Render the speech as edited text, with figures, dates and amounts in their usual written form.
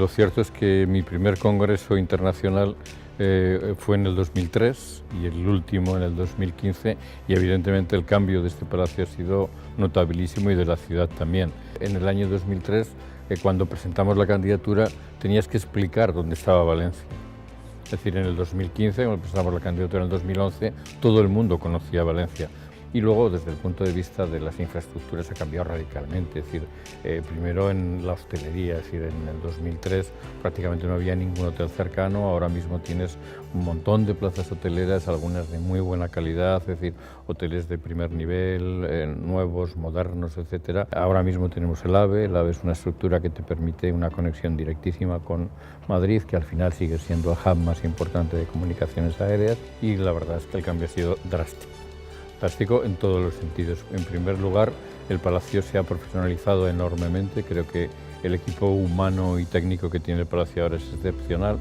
lo cierto es que mi primer congreso internacional fue en el 2003 y el último en el 2015, y evidentemente el cambio de este palacio ha sido notabilísimo y de la ciudad también. En el año 2003, cuando presentamos la candidatura, tenías que explicar dónde estaba Valencia. Es decir, en el 2015, cuando presentamos la candidatura en el 2011, todo el mundo conocía Valencia. Y luego, desde el punto de vista de las infraestructuras, ha cambiado radicalmente. Es decir, primero en la hostelería, es decir, en el 2003 prácticamente no había ningún hotel cercano. Ahora mismo tienes un montón de plazas hoteleras, algunas de muy buena calidad, es decir, hoteles de primer nivel, nuevos, modernos, etcétera. Ahora mismo tenemos el AVE. El AVE es una estructura que te permite una conexión directísima con Madrid, que al final sigue siendo el hub más importante de comunicaciones aéreas, y la verdad es que el cambio ha sido drástico. Drástico en todos los sentidos. En primer lugar, el Palacio se ha profesionalizado enormemente. Creo que el equipo humano y técnico que tiene el Palacio ahora es excepcional.